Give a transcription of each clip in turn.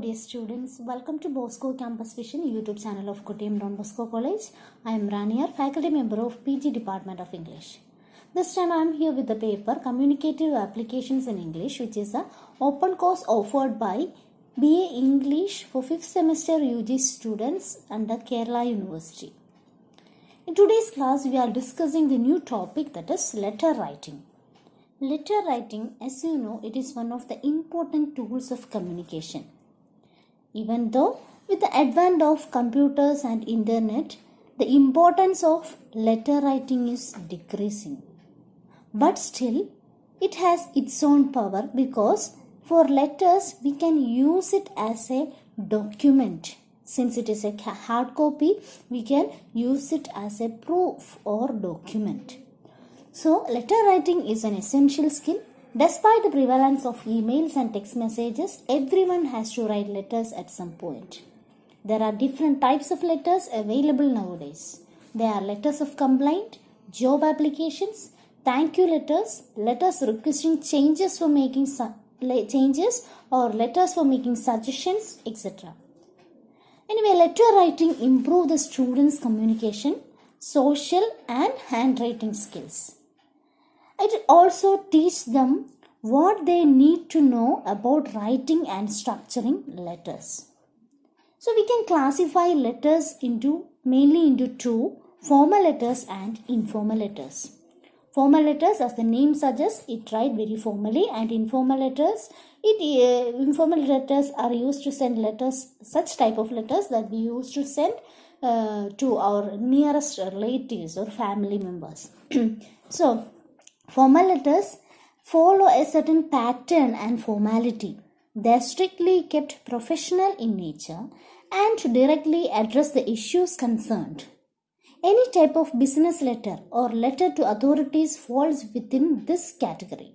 dear students, welcome to Bosco Campus Vision YouTube channel of Kottayam Don Bosco College. I am Ranier, faculty member of PG Department of English. This time I am here with the paper Communicative Applications in English, which is an open course offered by BA English for 5th semester UG students under Kerala University. In today's class, we are discussing the new topic, that is letter writing. Letter writing, as you know, it is one of the important tools of communication. Even though with the advent of computers and internet, the importance of letter writing is decreasing. But still, it has its own power because for letters, we can use it as a document. Since it is a hard copy, we can use it as a proof or document. So, letter writing is an essential skill. Despite the prevalence of emails and text messages, everyone has to write letters at some point. There are different types of letters available nowadays. There are letters of complaint, job applications, thank you letters, letters requesting changes for making changes or letters for making suggestions, etc. Anyway, letter writing improves the students' communication, social and handwriting skills. It also teaches them what they need to know about writing and structuring letters. So we can classify letters mainly into two, formal letters and informal letters. Formal letters, as the name suggests, it write very formally, and informal letters are used to send letters, such type of letters that we used to send to our nearest relatives or family members. So, formal letters follow a certain pattern and formality. They are strictly kept professional in nature and directly address the issues concerned. Any type of business letter or letter to authorities falls within this category.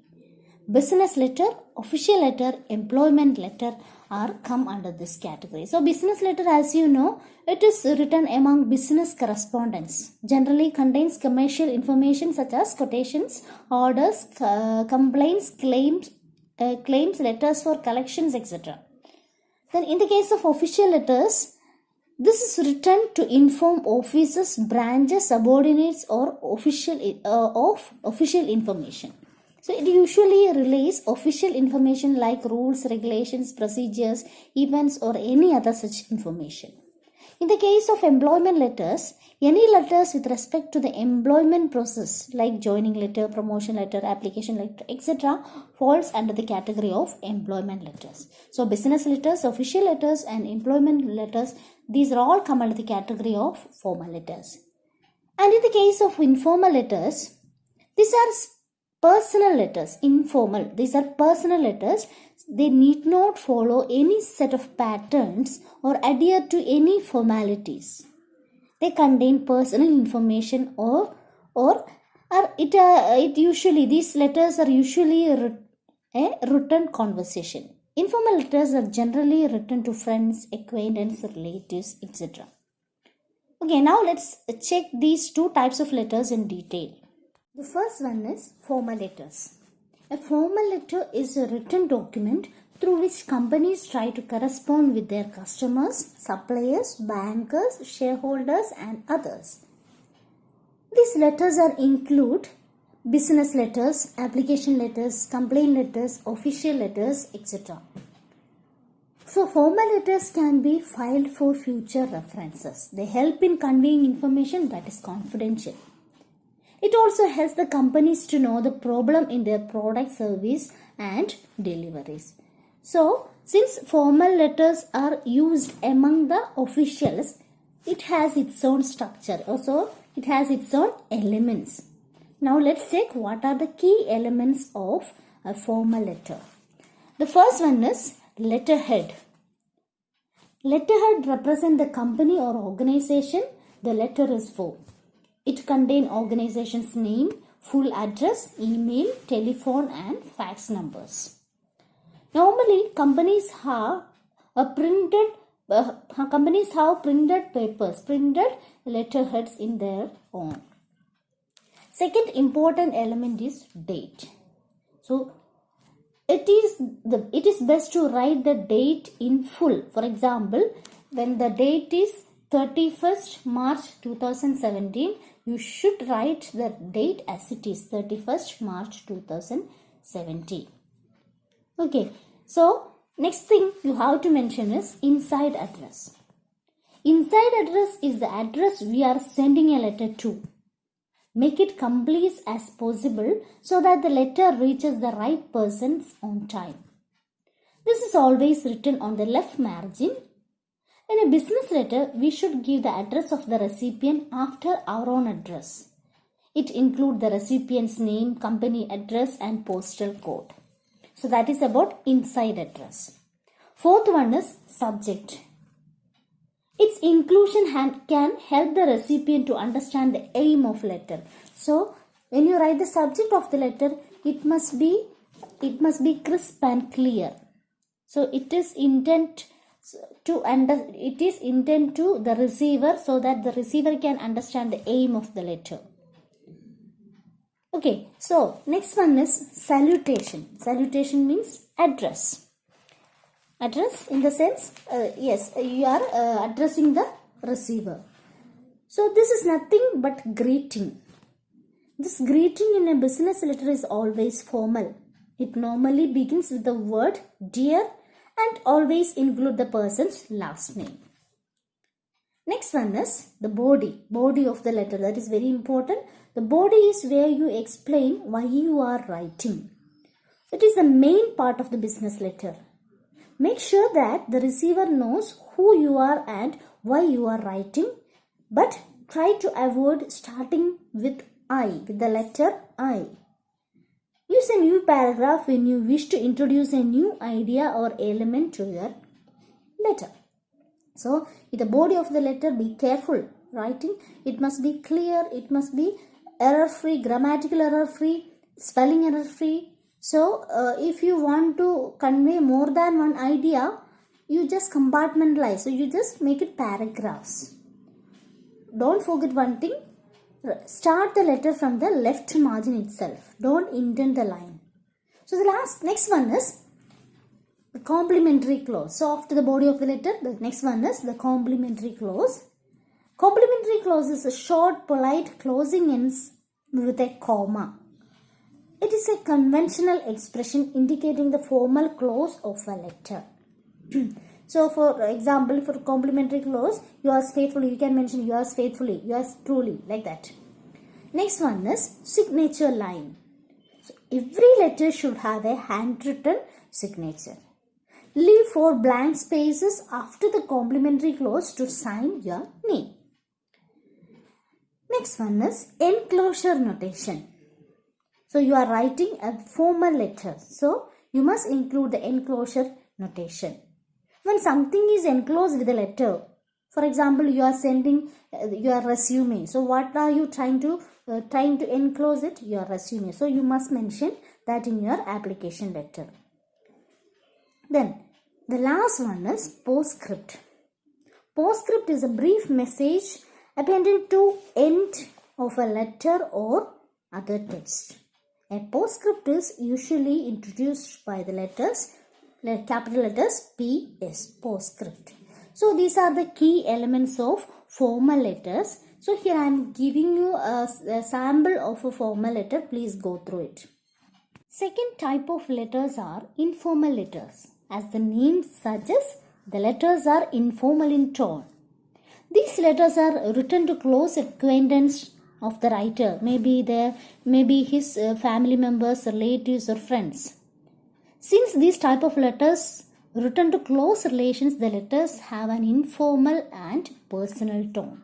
Business letter, official letter, employment letter are come under this category. So business letter, as you know, it is written among business correspondence. Generally contains commercial information such as quotations, orders, complaints, claims, letters for collections, etc. Then in the case of official letters, this is written to inform officers, branches, subordinates or of official information. So it usually relays official information like rules, regulations, procedures, events or any other such information. In the case of employment letters, any letters with respect to the employment process like joining letter, promotion letter, application letter, etc. falls under the category of employment letters. So business letters, official letters and employment letters, these are all come under the category of formal letters. And in the case of informal letters, these are personal letters, informal. These are personal letters. They need not follow any set of patterns or adhere to any formalities. They contain personal information these letters are usually a written conversation. Informal letters are generally written to friends, acquaintances, relatives, etc. Okay, now let's check these two types of letters in detail. The first one is formal letters. A formal letter is a written document through which companies try to correspond with their customers, suppliers, bankers, shareholders and others. These letters include business letters, application letters, complaint letters, official letters, etc. So formal letters can be filed for future references. They help in conveying information that is confidential. It also helps the companies to know the problem in their product, service and deliveries. So, since formal letters are used among the officials, it has its own structure. Also, it has its own elements. Now, let's check what are the key elements of a formal letter. The first one is letterhead. Letterhead represents the company or organization the letter is for. It contains organization's name, full address, email, telephone and fax numbers. Normally, companies have printed papers, printed letterheads in their own. Second important element is date. So, it is best to write the date in full. For example, when the date is 31st March 2017, you should write the date as it is, 31st March 2017. Okay, so next thing you have to mention is inside address. Inside address is the address we are sending a letter to. Make it complete as possible so that the letter reaches the right persons on time. This is always written on the left margin. In a business letter, we should give the address of the recipient after our own address. It includes the recipient's name, company address and postal code. So that is about inside address. Fourth one is subject. Its inclusion can help the recipient to understand the aim of letter. So when you write the subject of the letter, it must be crisp and clear. So it is intent to the receiver so that the receiver can understand the aim of the letter. Okay, so next one is salutation. Salutation means address. Address in the sense, yes, you are addressing the receiver. So this is nothing but greeting. This greeting in a business letter is always formal. It normally begins with the word dear and always include the person's last name. Next one is the body of the letter. That is very important. The body is where you explain why you are writing. It is the main part of the business letter. Make sure that the receiver knows who you are and why you are writing, but try to avoid starting with I, with the letter I. Use a new paragraph when you wish to introduce a new idea or element to your letter. So, in the body of the letter, be careful writing. It must be clear, it must be error-free, grammatical error-free, spelling error-free. So, if you want to convey more than one idea, you just compartmentalize. So, you just make it paragraphs. Don't forget one thing. Start the letter from the left margin itself. Don't indent the line. So, the next one is the complementary clause. So, after the body of the letter, the next one is the complementary clause. Complementary clause is a short, polite closing ends with a comma. It is a conventional expression indicating the formal close of a letter. So, for example, for complimentary clause, yours faithfully, you can mention yours faithfully, yours truly, like that. Next one is signature line. So, every letter should have a handwritten signature. Leave 4 blank spaces after the complimentary clause to sign your name. Next one is enclosure notation. So, you are writing a formal letter. So, you must include the enclosure notation. When something is enclosed with a letter, for example, you are sending your resume. So, what are you trying to enclose it? Your resume. So, you must mention that in your application letter. Then, the last one is postscript. Postscript is a brief message appended to end of a letter or other text. A postscript is usually introduced by the letters, capital letters PS, postscript. So these are the key elements of formal letters. So here I am giving you a sample of a formal letter. Please go through it. Second type of letters are informal letters. As the name suggests, the letters are informal in tone. These letters are written to close acquaintance of the writer, maybe his family members, relatives or friends. Since these type of letters written to close relations, the letters have an informal and personal tone.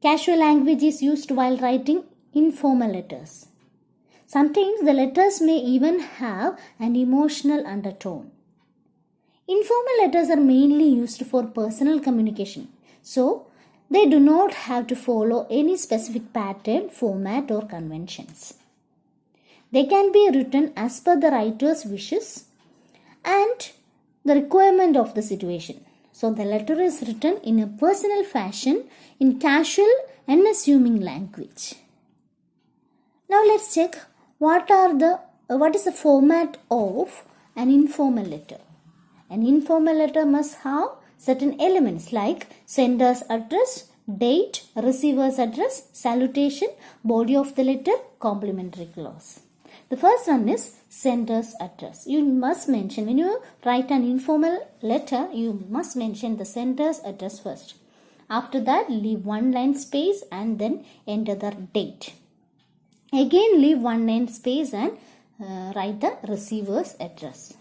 Casual language is used while writing informal letters. Sometimes the letters may even have an emotional undertone. Informal letters are mainly used for personal communication. So, they do not have to follow any specific pattern, format or conventions. They can be written as per the writer's wishes and the requirement of the situation. So, the letter is written in a personal fashion in casual and assuming language. Now, let's check what are the what is the format of an informal letter? An informal letter must have certain elements like sender's address, date, receiver's address, salutation, body of the letter, complimentary clause. The first one is sender's address. You must mention, when you write an informal letter, you must mention the sender's address first. After that, leave one line space and then enter the date. Again, leave one line space and write the receiver's address.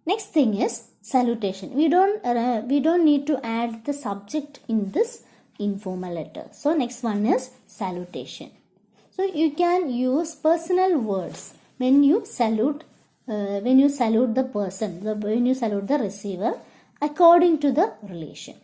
Next thing is salutation. We don't need to add the subject in this informal letter. So next one is salutation. So you can use personal words when you salute the person, when you salute the receiver according to the relation.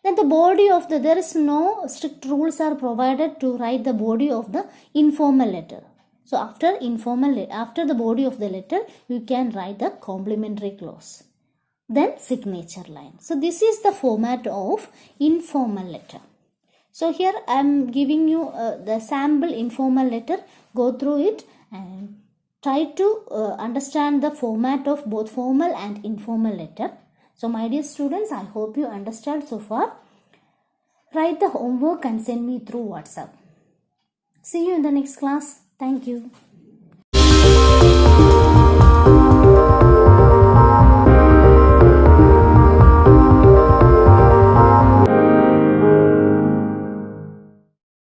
Then the body of there is no strict rules are provided to write the body of the informal letter. So after the body of the letter, you can write the complimentary clause. Then signature line. So this is the format of informal letter. So here I am giving you the sample informal letter. Go through it and try to understand the format of both formal and informal letter. So my dear students, I hope you understand so far. Write the homework and send me through WhatsApp. See you in the next class. Thank you.